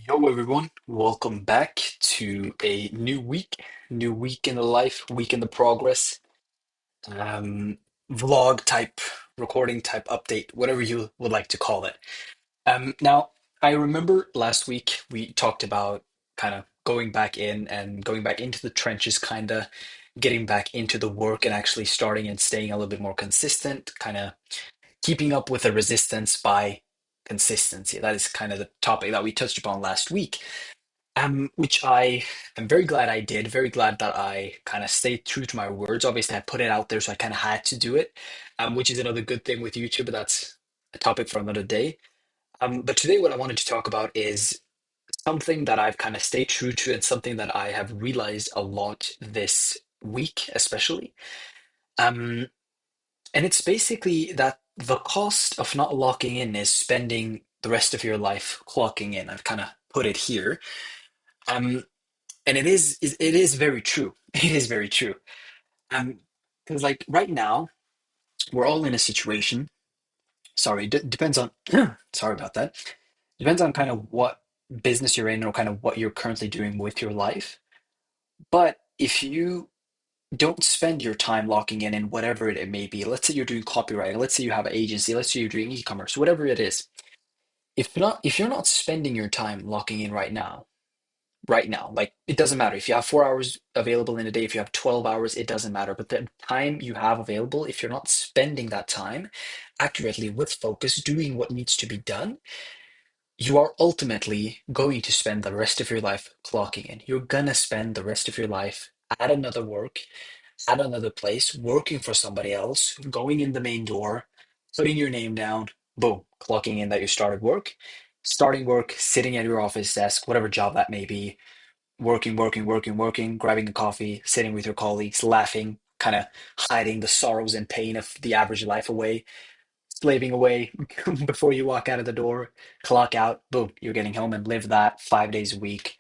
Yo, everyone. Welcome back to a new week in the life, week in the progress, um, vlog type, recording type update, whatever you would like to call it. Now, I remember last week we talked about kind of going back in and going back into the trenches, kind of getting back into the work and actually starting and staying a little bit more consistent, kind of keeping up with the resistance by consistency. That is kind of the topic that we touched upon last week. Which I am very glad I did. Very glad that I kind of stayed true to my words. Obviously, I put it out there, so I kind of had to do it, which is another good thing with YouTube, but that's a topic for another day. But today, what I wanted to talk about is something that I've kind of stayed true to and something that I have realized a lot this week, especially. Um, and it's basically that the cost of not locking in is spending the rest of your life clocking in. I've kind of put it here. Um, and it is very true. It is very true. Um, because like right now we're all in a situation. Sorry, depends on. Sorry about that. Depends on kind of what business you're in or kind of what you're currently doing with your life. But if you don't spend your time locking in whatever it may be, let's say you're doing copywriting, let's say you have an agency, let's say you're doing e-commerce, whatever it is. If you're not spending your time locking in right now. Like it doesn't matter if you have 4 hours available in a day, if you have 12 hours, it doesn't matter. But the time you have available, if you're not spending that time accurately with focus, doing what needs to be done, you are ultimately going to spend the rest of your life clocking in. You're gonna spend the rest of your life at another work, at another place, working for somebody else, going in the main door, putting your name down, boom, clocking in that you starting work, sitting at your office desk, whatever job that may be, working, grabbing a coffee, sitting with your colleagues, laughing, kind of hiding the sorrows and pain of the average life away, slaving away before you walk out of the door, clock out, boom, you're getting home and live that 5 days a week,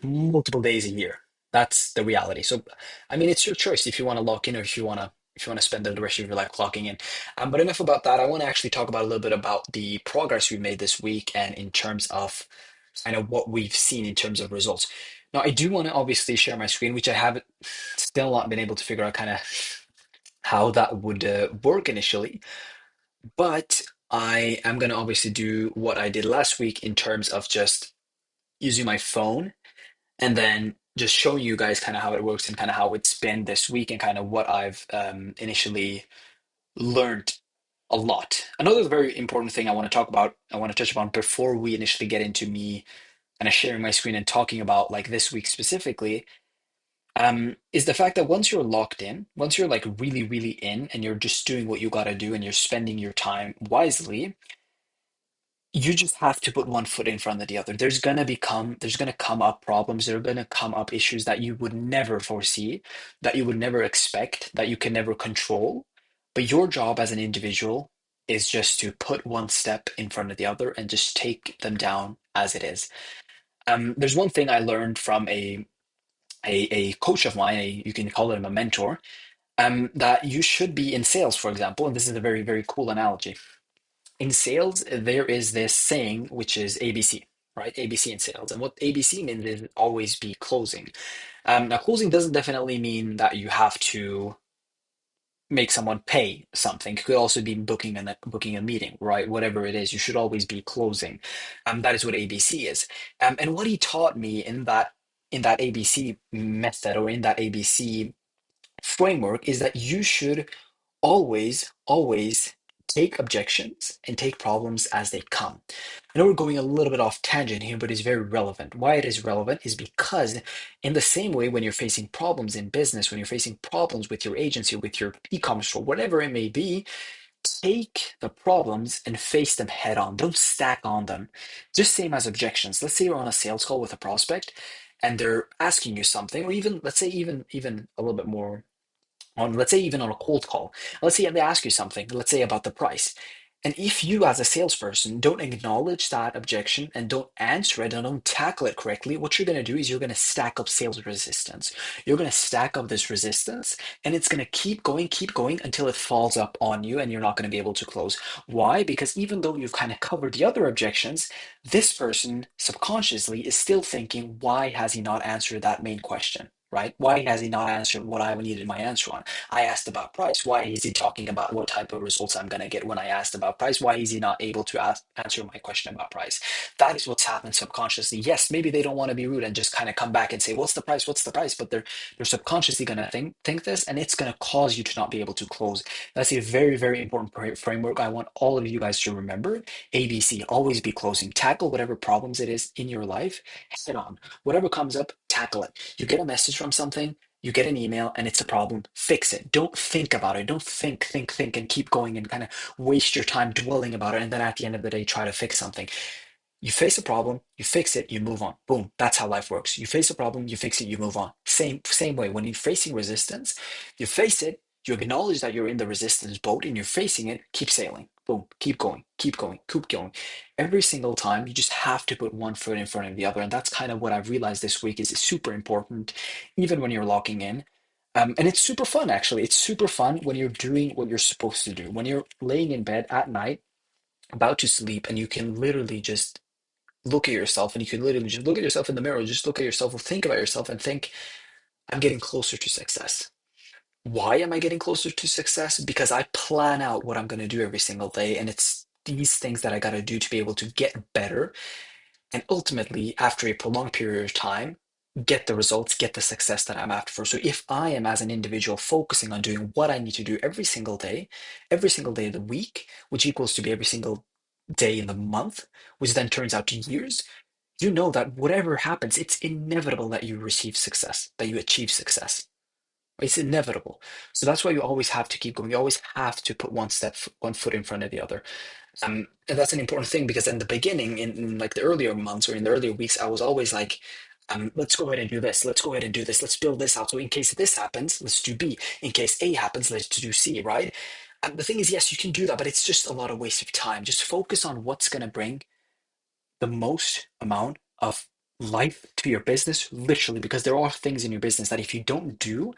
multiple days a year. That's the reality. So, I mean, it's your choice if you want to lock in or if you want to spend the rest of your life clocking in. But enough about that. I want to actually talk about a little bit about the progress we made this week and in terms of kind of what we've seen in terms of results. Now, I do want to obviously share my screen, which I haven't still not been able to figure out kind of how that would work initially. But I am going to obviously do what I did last week in terms of just using my phone and then just showing you guys kind of how it works and kind of how it's been this week and kind of what I've initially learned a lot. Another very important thing I want to touch upon before we initially get into me kind of sharing my screen and talking about like this week specifically, is the fact that once you're locked in, once you're like really, really in and you're just doing what you got to do and you're spending your time wisely, you just have to put one foot in front of the other. There's gonna come up problems, there are gonna come up issues that you would never foresee, that you would never expect, that you can never control. But your job as an individual is just to put one step in front of the other and just take them down as it is. There's one thing I learned from a coach of mine, you can call him a mentor, that you should be in sales, for example, and this is a very, very cool analogy. In sales, there is this saying, which is ABC, right? ABC in sales. And what ABC means is always be closing. Now, closing doesn't definitely mean that you have to make someone pay something. It could also be booking a meeting, right? Whatever it is, you should always be closing. That is what ABC is. And what he taught me in that ABC method or in that ABC framework is that you should always, always take objections and take problems as they come. I know we're going a little bit off tangent here, but it's very relevant. Why it is relevant is because, in the same way, when you're facing problems in business, when you're facing problems with your agency, with your e commerce store, whatever it may be, take the problems and face them head on. Don't stack on them. Just same as objections. Let's say you're on a sales call with a prospect and they're asking you something, or even let's say even a little bit more on, let's say even on a cold call, let's say they ask you something, let's say about the price, And if you, as a salesperson, don't acknowledge that objection and don't answer it and don't tackle it correctly, what you're going to do is you're going to stack up sales resistance. You're going to stack up this resistance and it's going to keep going until it falls up on you and you're not going to be able to close. Why? Because even though you've kind of covered the other objections, this person subconsciously is still thinking, why has he not answered that main question? Right? Why has he not answered what I needed my answer on? I asked about price. Why is he talking about what type of results I'm going to get when I asked about price? Why is he not able to answer my question about price? That is what's happened subconsciously. Yes, maybe they don't want to be rude and just kind of come back and say, "What's the price? What's the price?" But they're subconsciously going to think this, and it's going to cause you to not be able to close. That's a very very important framework. I want all of you guys to remember. ABC. Always be closing. Tackle whatever problems it is in your life head on. Whatever comes up, tackle it. You get a message from something, you get an email and it's a problem, fix it. Don't think about it. Don't think, and keep going and kind of waste your time dwelling about it. And then at the end of the day, try to fix something. You face a problem, you fix it, you move on. Boom. That's how life works. You face a problem, you fix it, you move on. Same way. When you're facing resistance, you face it, you acknowledge that you're in the resistance boat and you're facing it, keep sailing. Boom. Keep going, keep going, keep going. Every single time, you just have to put one foot in front of the other. And that's kind of what I've realized this week is super important, even when you're locking in. And it's super fun, actually. It's super fun when you're doing what you're supposed to do. When you're laying in bed at night, about to sleep, and you can literally just look at yourself and you can literally just look at yourself in the mirror, just look at yourself or think about yourself and think, I'm getting closer to success. Why am I getting closer to success? Because I plan out what I'm going to do every single day. And it's these things that I got to do to be able to get better. And ultimately, after a prolonged period of time, get the results, get the success that I'm after for. So if I am, as an individual, focusing on doing what I need to do every single day of the week, which equals to be every single day in the month, which then turns out to years, you know that whatever happens, it's inevitable that you receive success, that you achieve success. It's inevitable. So that's why you always have to keep going. You always have to put one foot in front of the other. And that's an important thing because in the beginning, in like the earlier months or in the earlier weeks, I was always like, let's go ahead and do this. Let's go ahead and do this. Let's build this out. So in case this happens, let's do B. In case A happens, let's do C, right? And the thing is, yes, you can do that, but it's just a lot of waste of time. Just focus on what's going to bring the most amount of life to your business, literally, because there are things in your business that if you don't do,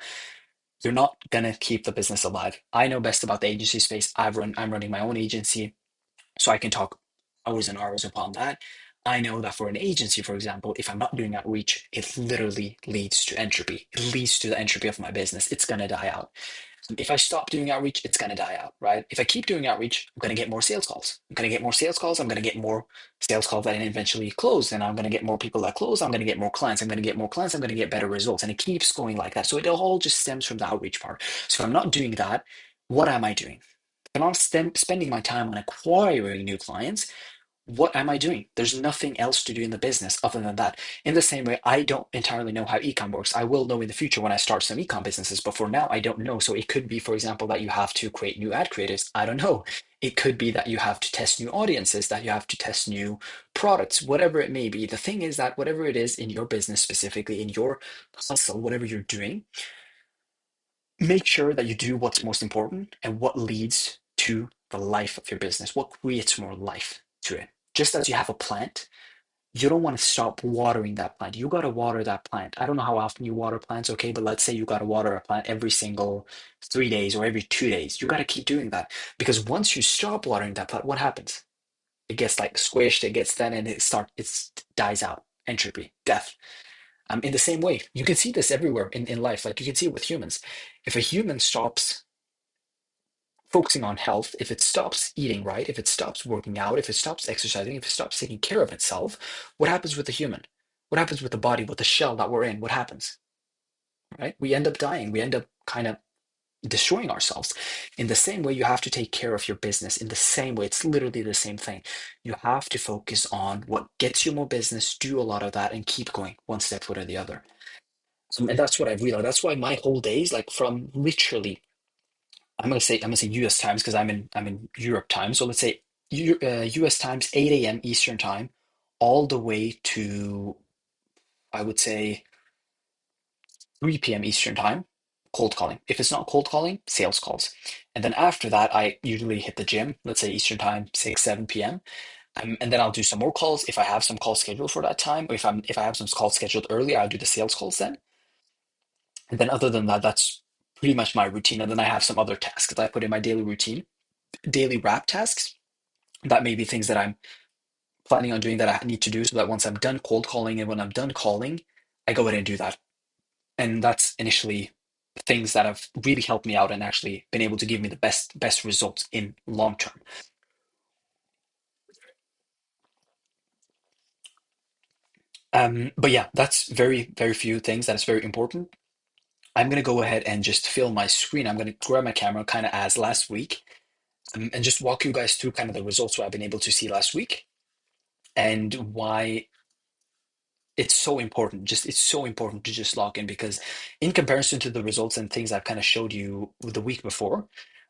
you're not gonna keep the business alive. I know best about the agency space. I'm running my own agency, so I can talk hours and hours upon that. I know that for an agency, for example, if I'm not doing outreach, it literally leads to entropy. It leads to the entropy of my business. It's gonna die out. If I stop doing outreach, it's going to die out, right? If I keep doing outreach, I'm going to get more sales calls. I'm going to get more sales calls. I'm going to get more sales calls that eventually close. And I'm going to get more people that close. I'm going to get more clients. I'm going to get more clients. I'm going to get better results. And it keeps going like that. So it all just stems from the outreach part. So if I'm not doing that, what am I doing? If I'm not spending my time on acquiring new clients, what am I doing? There's nothing else to do in the business other than that. In the same way, I don't entirely know how ecom works. I will know in the future when I start some ecom businesses, but for now, I don't know. So it could be, for example, that you have to create new ad creatives. I don't know. It could be that you have to test new audiences, that you have to test new products, whatever it may be. The thing is that whatever it is in your business, specifically in your hustle, whatever you're doing, make sure that you do what's most important and what leads to the life of your business, what creates more life to it. Just as you have a plant, you don't want to stop watering that plant. You got to water that plant. I don't know how often you water plants, okay, but let's say you got to water a plant every single 3 days or every 2 days. You got to keep doing that because once you stop watering that plant, what happens? It gets like squished, it gets thin, and it dies out. Entropy, death. In the same way, you can see this everywhere in life. Like you can see it with humans. If a human stops focusing on health, if it stops eating right, if it stops working out, if it stops exercising, if it stops taking care of itself, what happens with the human? What happens with the body, with the shell that we're in? What happens? Right? We end up dying. We end up kind of destroying ourselves. In the same way, you have to take care of your business. In the same way, it's literally the same thing. You have to focus on what gets you more business, do a lot of that, and keep going one step foot or the other. And that's what I've realized. That's why my whole days, like from literally I'm gonna say U.S. times because I'm in Europe time. So let's say U.S. times 8 a.m. Eastern time, all the way to I would say 3 p.m. Eastern time. cold calling. If it's not cold calling, sales calls. And then after that, I usually hit the gym, let's say Eastern time, 6, 7 p.m. And then I'll do some more calls if I have some calls scheduled for that time, or if I have some calls scheduled earlier, I'll do the sales calls then. And then other than that, that's pretty much my routine. And then I have some other tasks that I put in my daily routine, daily wrap tasks. That may be things that I'm planning on doing that I need to do so that once I'm done cold calling and when I'm done calling, I go ahead and do that. And that's initially things that have really helped me out and actually been able to give me the best results in long term. But yeah, that's very few things that is very important. I'm gonna go ahead and just fill my screen. I'm gonna grab my camera kind of as last week, and just walk you guys through kind of the results what I've been able to see last week and why it's so important. Just it's so important to just log in because in comparison to the results and things I've kind of showed you the week before,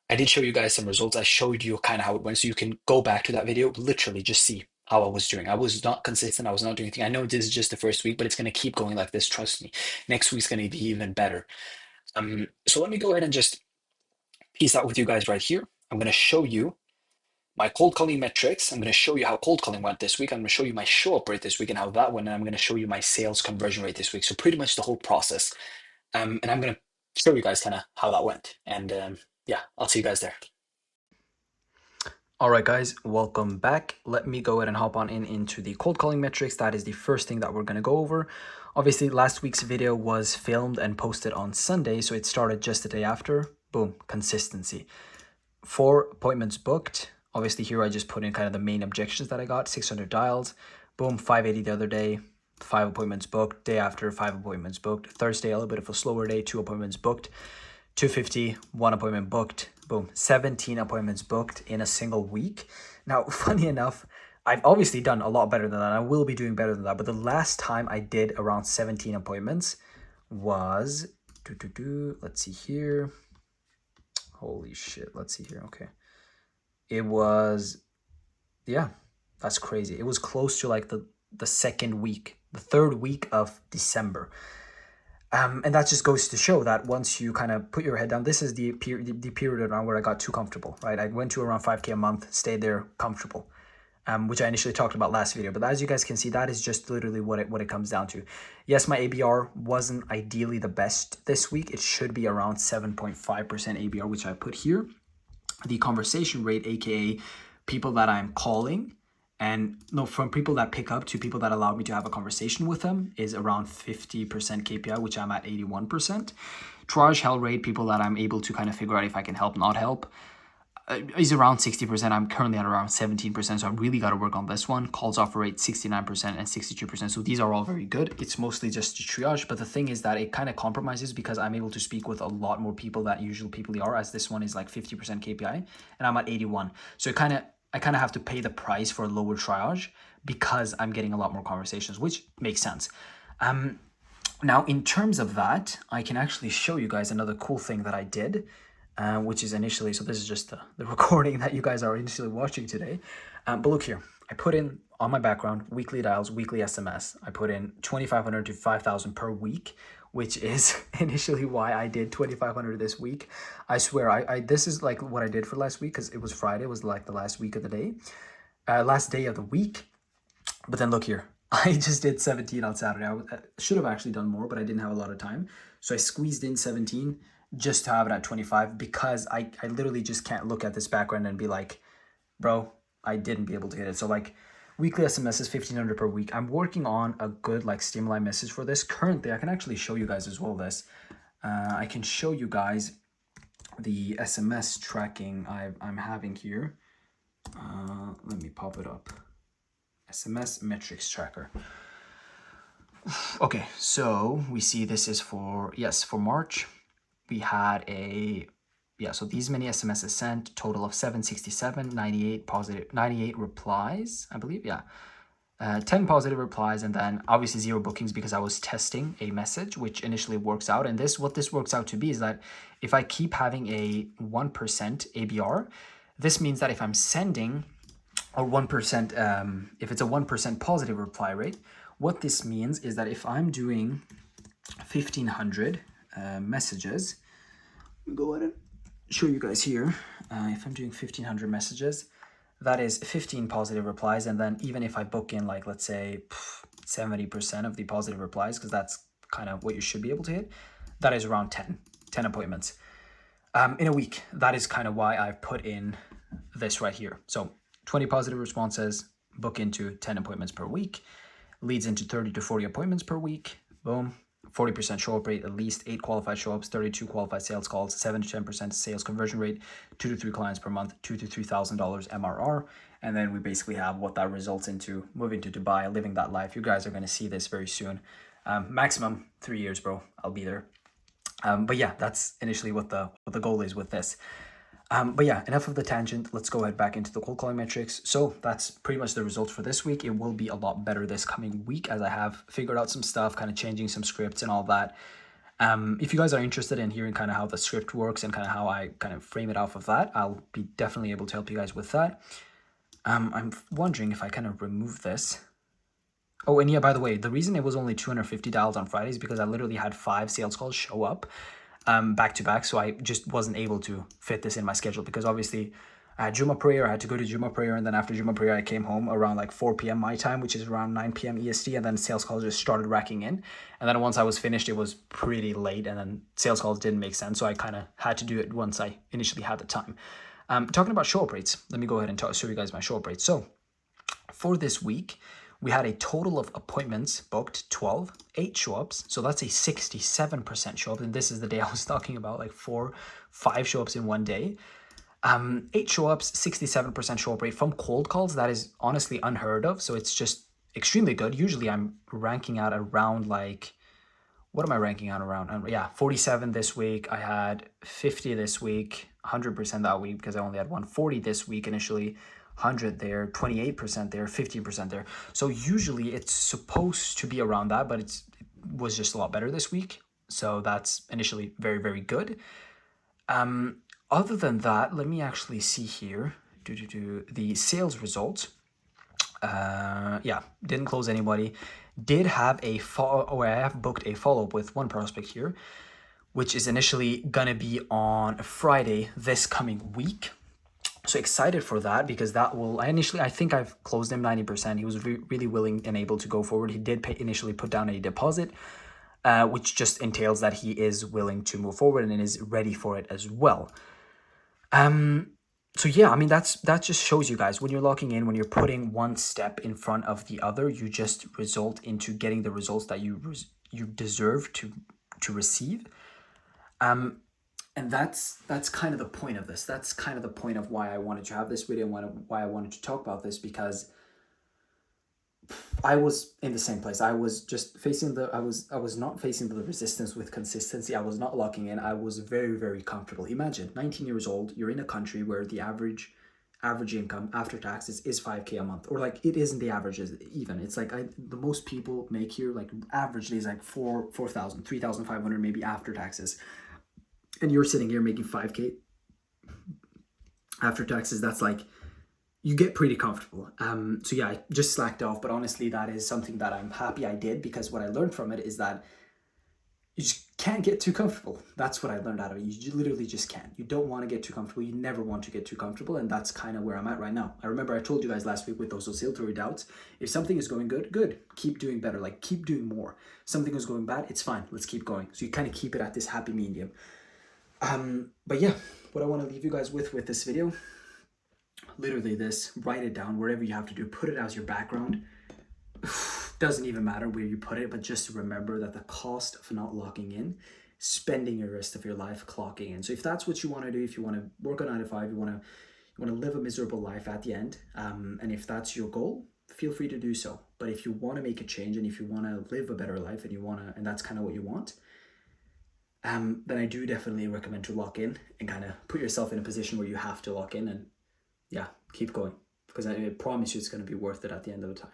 I did show you guys some results. I showed you kind of how it went. So you can go back to that video, literally just see how I was doing. I was not consistent. I was not doing anything. I know this is just the first week, but it's going to keep going like this. Trust me. Next week's going to be even better. So let me go ahead and just piece out with you guys right here. I'm going to show you my cold calling metrics. I'm going to show you how cold calling went this week. I'm going to show you my show up rate this week and how that went. And I'm going to show you my sales conversion rate this week. So pretty much the whole process. And I'm going to show you guys kind of how that went. And yeah, I'll see you guys there. All right, guys, welcome back. Let me go ahead and hop on into the cold calling metrics. That is the first thing that we're going to go over. Obviously, last week's video was filmed and posted on Sunday, so it started just the day after. Boom, consistency. 4 appointments booked. Obviously, here I just put in kind of the main objections that I got. 600 dials. Boom, 580 the other day. 5 appointments booked. Day after, 5 appointments booked. Thursday, a little bit of a slower day. 2 appointments booked. 250, 1 appointment booked. Boom, 17 appointments booked in a single week. Now, funny enough, I've obviously done a lot better than that. I will be doing better than that. But the last time I did around 17 appointments was, let's see here. Holy shit, let's see here. Okay. It was, yeah, that's crazy. It was close to like the second week, the third week of December. And that just goes to show that once you kind of put your head down, this is the period around where I got too comfortable, right? I went to around 5K a month, stayed there comfortable, which I initially talked about last video. But as you guys can see, that is just literally what it comes down to. Yes, my ABR wasn't ideally the best this week. It should be around 7.5% ABR, which I put here. The conversation rate, aka people that I'm calling, and no, from people that pick up to people that allow me to have a conversation with them, is around 50% KPI, which I'm at 81%. Triage hell rate, people that I'm able to kind of figure out if I can help, not help, is around 60%. I'm currently at around 17%, so I really got to work on this one. Calls offer rate 69% and 62%. So these are all very good. It's mostly just the triage, but the thing is that it kind of compromises because I'm able to speak with a lot more people that usual people are, as this one is like 50% KPI and I'm at 81. So I kind of have to pay the price for a lower triage because I'm getting a lot more conversations, which makes sense. Now, in terms of that, I can actually show you guys another cool thing that I did, which is initially, so this is just the recording that you guys are initially watching today. But look here, I put in on my background, weekly dials, weekly SMS. I put in 2,500 to 5,000 per week, which is initially why I did 2,500 this week. I swear, I this is like what I did for last week because it was Friday, it was like the last week of the day, last day of the week. But then look here, I just did 17 on Saturday. I should have actually done more, but I didn't have a lot of time. So I squeezed in 17 just to have it at 25 because I literally just can't look at this background and be like, bro, I didn't be able to hit it. So like weekly SMS is 1,500 per week. I'm working on a good like stimuli message for this. Currently, I can actually show you guys as well this. I can show you guys the SMS tracking I'm having here. Let me pop it up. SMS metrics tracker. Okay, so we see this is for, yes, for March. We had so these many SMSs sent, total of 767, 98 positive, 98 replies, I believe, yeah. 10 positive replies, and then obviously 0 bookings because I was testing a message, which initially works out. And what this works out to be is that if I keep having a 1% ABR, this means that if I'm sending or 1%, if it's a 1% positive reply rate, what this means is that if I'm doing 1,500 messages, Go ahead and show you guys here. If I'm doing 1,500 messages, that is 15 positive replies. And then even if I book in, like, let's say 70% of the positive replies, because that's kind of what you should be able to hit, that is around 10 appointments in a week. That is kind of why I've put in this right here. So 20 positive responses, book into 10 appointments per week, leads into 30 to 40 appointments per week. Boom. 40% show up rate, at least 8 qualified show ups, 32 qualified sales calls, 7 to 10% sales conversion rate, 2 to 3 clients per month, $2,000 to $3,000 MRR. And then we basically have what that results into moving to Dubai, living that life. You guys are going to see this very soon. Maximum 3 years, bro. I'll be there. But yeah, that's initially what the goal is with this. But yeah, enough of the tangent. Let's go ahead back into the cold calling metrics. So that's pretty much the results for this week. It will be a lot better this coming week as I have figured out some stuff, kind of changing some scripts and all that. If you guys are interested in hearing kind of how the script works and kind of how I kind of frame it off of that, I'll be definitely able to help you guys with that. I'm wondering if I kind of remove this. Oh, and yeah, by the way, the reason it was only $250 on Friday is because I literally had 5 sales calls show up back to back. So I just wasn't able to fit this in my schedule because obviously I had Juma prayer. I had to go to Juma prayer. And then after Juma prayer, I came home around like 4 p.m. my time, which is around 9 p.m. EST. And then sales calls just started racking in. And then once I was finished, it was pretty late. And then sales calls didn't make sense. So I kind of had to do it once I initially had the time. Talking about show up rates, let me go ahead and show you guys my show up rates. So for this week, we had a total of appointments booked, 12, 8 show-ups. So that's a 67% show-up. And this is the day I was talking about, like 5 show-ups in one day. 8 show-ups, 67% show-up rate from cold calls. That is honestly unheard of. So it's just extremely good. Usually I'm ranking out around like, what am I ranking out around? Yeah, 47 this week. I had 50 this week, 100% that week because I only had 140 this week initially. 100 there, 28% there, 15% there. So usually it's supposed to be around that, but it was just a lot better this week. So that's initially very, very good. Other than that, let me actually see here. The sales results. Yeah, didn't close anybody. Did have I have booked a follow-up with one prospect here, which is initially gonna be on Friday this coming week. So excited for that because that will, I think I've closed him 90%. He was really willing and able to go forward. He did initially put down a deposit, which just entails that he is willing to move forward and is ready for it as well. So yeah, I mean, that just shows you guys when you're locking in, when you're putting one step in front of the other, you just result into getting the results that you deserve to receive. And that's kind of the point of this. That's kind of the point of why I wanted to have this video and why I wanted to talk about this, because I was in the same place. I was just facing I was not facing the resistance with consistency. I was not locking in. I was very, very comfortable. Imagine 19 years old, you're in a country where the average income after taxes is 5K a month, or like it isn't the average even. It's like the most people make here, like averagely is like 4,000, 3,500 maybe after taxes. And you're sitting here making 5K after taxes. That's like, you get pretty comfortable. So yeah, I just slacked off, but honestly, that is something that I'm happy I did, because what I learned from it is that you just can't get too comfortable. That's what I learned out of it. You literally just can't. You don't want to get too comfortable. You never want to get too comfortable. And that's kind of where I'm at right now. I remember I told you guys last week with those oscillatory doubts, if something is going good, keep doing better. Like keep doing more. Something is going bad, it's fine. Let's keep going. So you kind of keep it at this happy medium. But yeah, what I want to leave you guys with this video, literally this, write it down wherever you have to do, put it as your background. Doesn't even matter where you put it, but just remember that the cost of not locking in, spending the rest of your life clocking in. So if that's what you want to do, if you want to work a 9 to 5, you want to live a miserable life at the end, and if that's your goal, feel free to do so. But if you want to make a change, and if you want to live a better life, and that's kind of what you want, then I do definitely recommend to lock in and kind of put yourself in a position where you have to lock in, and yeah, keep going, because I promise you it's going to be worth it at the end of the time.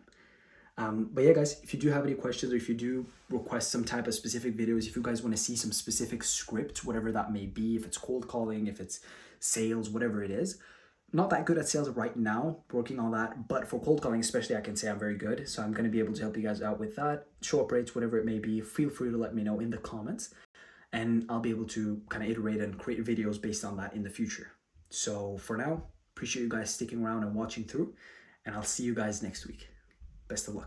But yeah, guys, if you do have any questions, or if you do request some type of specific videos, if you guys want to see some specific script, whatever that may be, if it's cold calling, if it's sales, whatever it is, not that good at sales right now, working on that, but for cold calling especially, I can say I'm very good. So I'm going to be able to help you guys out with that. Show up rates, whatever it may be, feel free to let me know in the comments. and I'll be able to kind of iterate and create videos based on that in the future. So for now, appreciate you guys sticking around and watching through, and I'll see you guys next week. Best of luck.